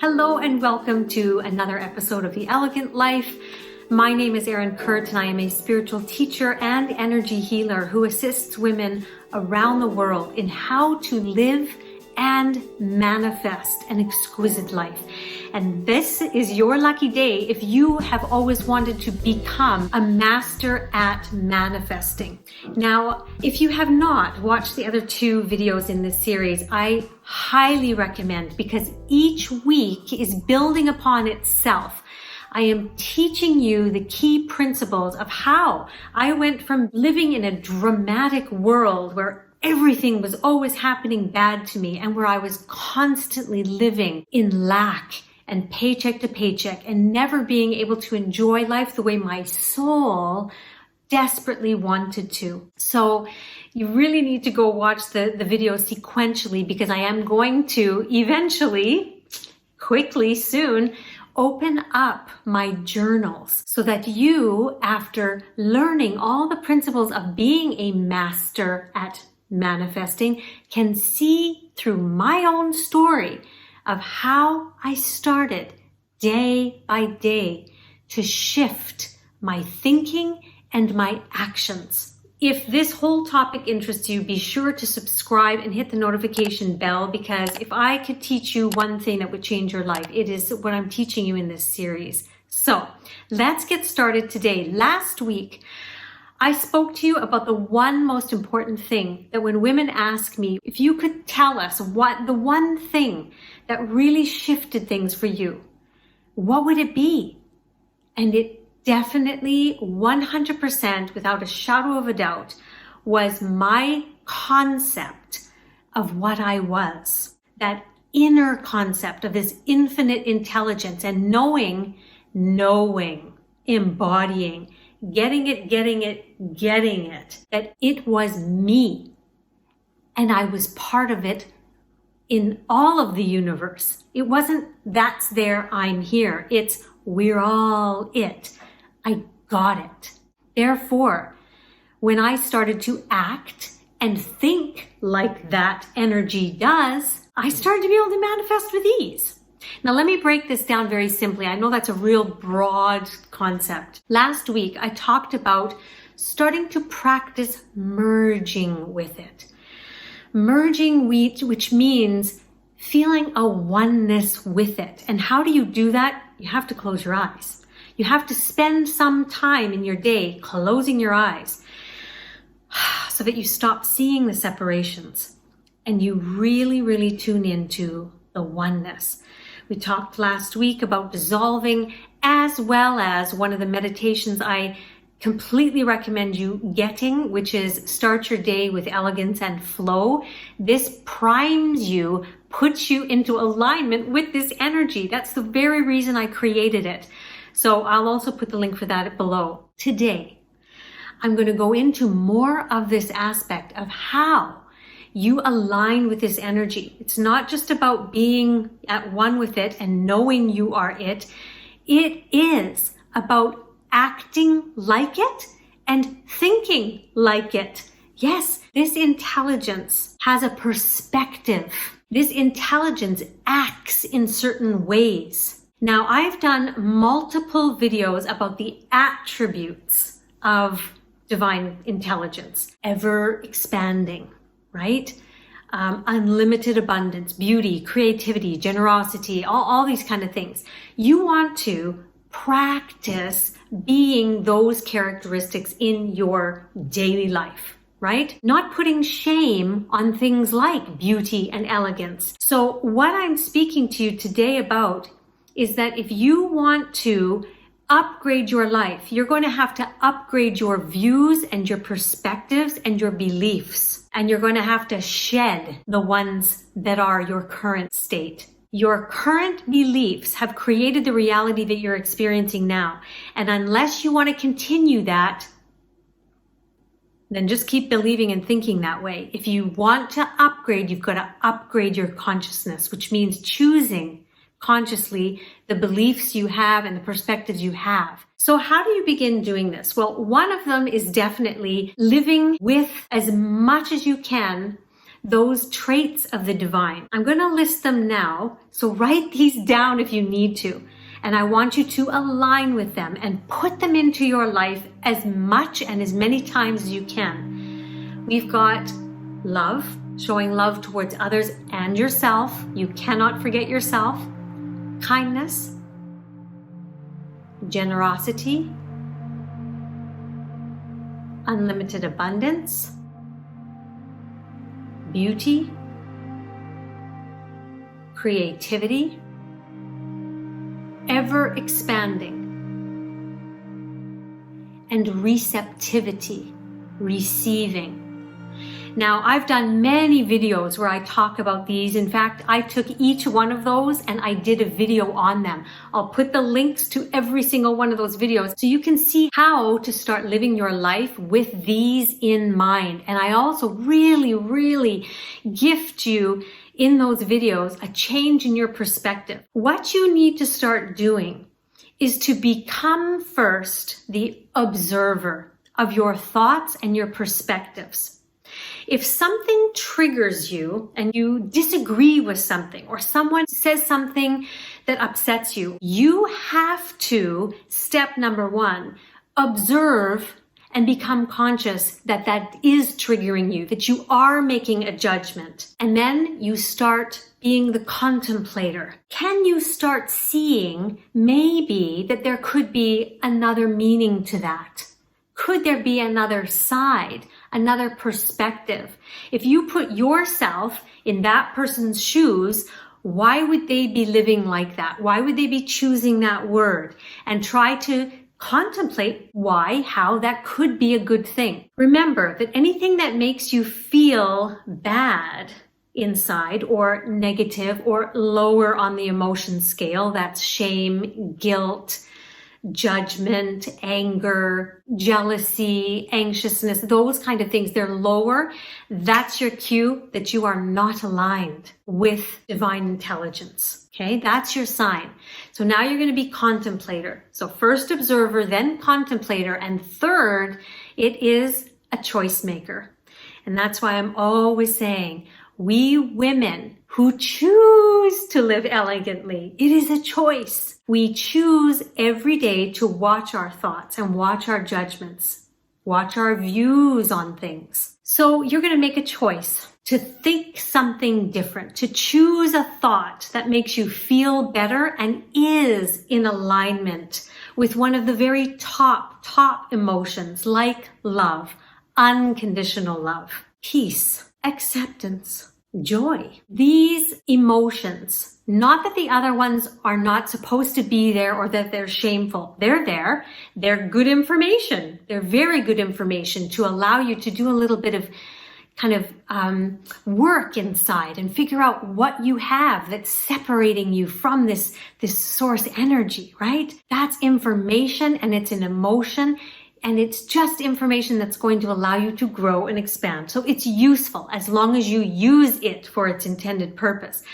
Hello and welcome to another episode of The Elegant Life. My name is Erin Kurt and I am a spiritual teacher and energy healer who assists women around the world in how to live and manifest an exquisite life. And this is your lucky day if you have always wanted to become a master at manifesting. Now, if you have not watched the other two videos in this series, I highly recommend, because each week is building upon itself. I am teaching you the key principles of how I went from living in a dramatic world where everything was always happening bad to me and where I was constantly living in lack and paycheck to paycheck and never being able to enjoy life the way my soul desperately wanted to. So you really need to go watch the video sequentially, because I am going to eventually, quickly, soon, open up my journals so that you, after learning all the principles of being a master at manifesting, can see through my own story of how I started day by day to shift my thinking and my actions. If this whole topic interests you, be sure to subscribe and hit the notification bell, because if I could teach you one thing that would change your life, it is what I'm teaching you in this series. So let's get started today. Last week, I spoke to you about the one most important thing that when women ask me, if you could tell us what the one thing that really shifted things for you, what would it be? And it definitely 100%, without a shadow of a doubt, was my concept of what I was. That inner concept of this infinite intelligence and knowing, embodying, getting it, that it was me. And I was part of it in all of the universe. It wasn't that's there, I'm here. It's we're all it. I got it. Therefore, when I started to act and think like that energy does, I started to be able to manifest with ease. Now, let me break this down very simply. I know that's a real broad concept. Last week, I talked about starting to practice merging with it. Merging, which means feeling a oneness with it. And how do you do that? You have to close your eyes. You have to spend some time in your day closing your eyes so that you stop seeing the separations and you really tune into the oneness. We talked last week about dissolving, as well as one of the meditations I completely recommend you getting, which is start your day with elegance and flow. This primes you, puts you into alignment with this energy. That's the very reason I created it. So I'll also put the link for that below. Today, I'm going to go into more of this aspect of how you align with this energy. It's not just about being at one with it and knowing you are it. It is about acting like it and thinking like it. Yes, this intelligence has a perspective. This intelligence acts in certain ways. Now, I've done multiple videos about the attributes of divine intelligence, ever expanding, right? Unlimited abundance, beauty, creativity, generosity, all these kind of things. You want to practice being those characteristics in your daily life, right? Not putting shame on things like beauty and elegance. So what I'm speaking to you today about is that if you want to upgrade your life, you're going to have to upgrade your views and your perspectives and your beliefs. And you're going to have to shed the ones that are your current state. Your current beliefs have created the reality that you're experiencing now. And unless you want to continue that, then just keep believing and thinking that way. If you want to upgrade, you've got to upgrade your consciousness, which means choosing consciously the beliefs you have and the perspectives you have. So how do you begin doing this? Well, one of them is definitely living with as much as you can those traits of the divine. I'm going to list them now, so write these down if you need to. And I want you to align with them and put them into your life as much and as many times as you can. We've got love, showing love towards others and yourself. You cannot forget yourself. Kindness, generosity, unlimited abundance, beauty, creativity, ever expanding, and receptivity, receiving. Now, I've done many videos where I talk about these. In fact, I took each one of those and I did a video on them. I'll put the links to every single one of those videos so you can see how to start living your life with these in mind. And I also really gift you in those videos a change in your perspective. What you need to start doing is to become first the observer of your thoughts and your perspectives. If something triggers you and you disagree with something, or someone says something that upsets you, you have to, step number one, observe and become conscious that that is triggering you, that you are making a judgment. And then you start being the contemplator. Can you start seeing maybe that there could be another meaning to that? Could there be another side, another perspective? If you put yourself in that person's shoes, why would they be living like that? Why would they be choosing that word? And try to contemplate why, how that could be a good thing. Remember that anything that makes you feel bad inside or negative or lower on the emotion scale, that's shame, guilt, judgment, anger, jealousy, anxiousness, those kind of things, they're lower. That's your cue that you are not aligned with divine intelligence. Okay, that's your sign. So now you're going to be contemplator. So first observer, then contemplator, and third, it is a choice maker. And that's why I'm always saying, we women who choose to live elegantly, it is a choice. We choose every day to watch our thoughts and watch our judgments, watch our views on things. So you're going to make a choice to think something different, to choose a thought that makes you feel better and is in alignment with one of the very top emotions, like love, unconditional love, peace, acceptance, joy. These emotions, not that the other ones are not supposed to be there or that they're shameful. They're there. They're good information. They're very good information to allow you to do a little bit of kind of work inside and figure out what you have that's separating you from this source energy, right? That's information, and it's an emotion. And it's just information that's going to allow you to grow and expand. So it's useful as long as you use it for its intended purpose.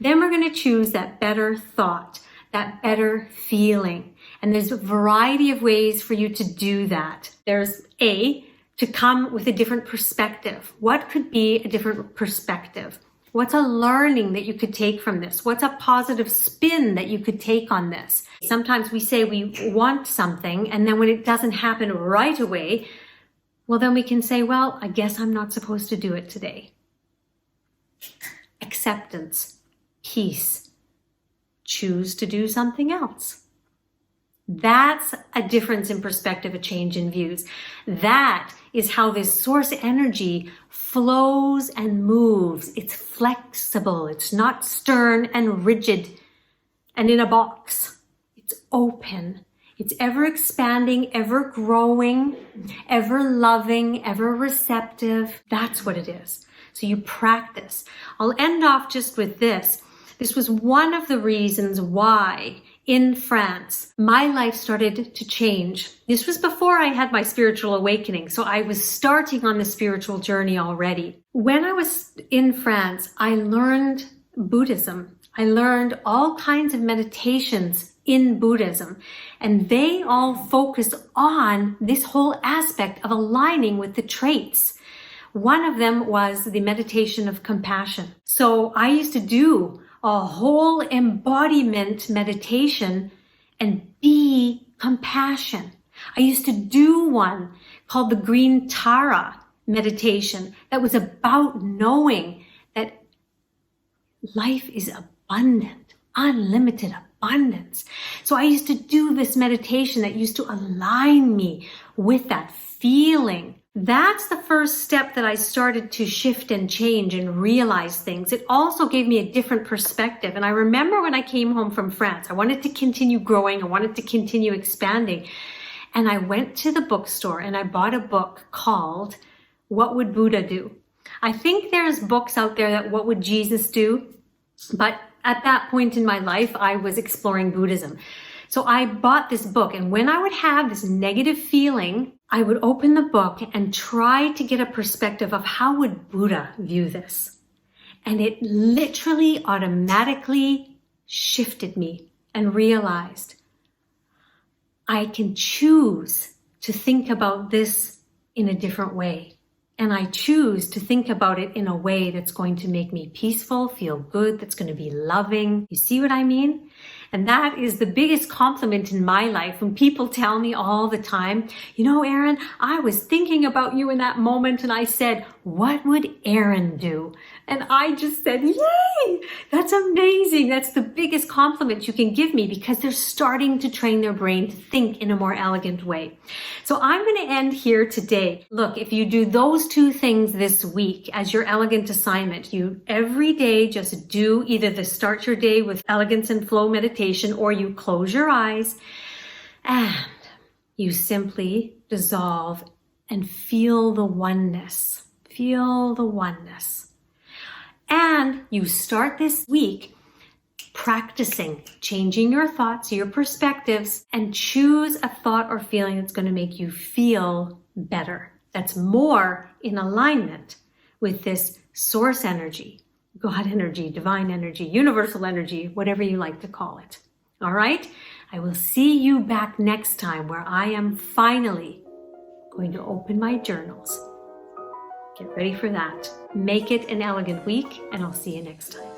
Then we're going to choose that better thought, that better feeling. And there's a variety of ways for you to do that. There's to come with a different perspective. What could be a different perspective? What's a learning that you could take from this? What's a positive spin that you could take on this? Sometimes we say we want something, and then when it doesn't happen right away, well, then we can say, well, I guess I'm not supposed to do it today. Acceptance, peace, choose to do something else. That's a difference in perspective, a change in views. That is how this source energy flows and moves. It's flexible. It's not stern and rigid and in a box. It's open. It's ever expanding, ever growing, ever loving, ever receptive. That's what it is. So you practice. I'll end off just with this. This was one of the reasons why in France, my life started to change. This was before I had my spiritual awakening, so I was starting on the spiritual journey already. When I was in France, I learned Buddhism. I learned all kinds of meditations in Buddhism, and they all focus on this whole aspect of aligning with the traits. One of them was the meditation of compassion. So I used to do a whole embodiment meditation and be compassion. I used to do one called the Green Tara meditation that was about knowing that life is abundant, unlimited abundance. So I used to do this meditation that used to align me with that feeling. That's the first step that I started to shift and change and realize things. It also gave me a different perspective. And I remember when I came home from France, I wanted to continue growing. I wanted to continue expanding. And I went to the bookstore and I bought a book called What Would Buddha Do? I think there's books out there that What Would Jesus Do? But at that point in my life, I was exploring Buddhism. So I bought this book, and when I would have this negative feeling, I would open the book and try to get a perspective of how would Buddha view this. And it literally automatically shifted me and realized I can choose to think about this in a different way. And I choose to think about it in a way that's going to make me peaceful, feel good, that's going to be loving. You see what I mean? And that is the biggest compliment in my life when people tell me all the time, you know, Erin, I was thinking about you in that moment and I said, what would Erin do? And I just said, yay, that's amazing. That's the biggest compliment you can give me because they're starting to train their brain to think in a more elegant way. So I'm going to end here today. Look, if you do those two things this week as your elegant assignment, you every day just do either the start your day with elegance and flow meditation, or you close your eyes and you simply dissolve and feel the oneness. Feel the oneness. And you start this week practicing, changing your thoughts, your perspectives, and choose a thought or feeling that's going to make you feel better. That's more in alignment with this source energy, God energy, divine energy, universal energy, whatever you like to call it. All right? I will see you back next time where I am finally going to open my journals. Get ready for that. Make it an elegant week, and I'll see you next time.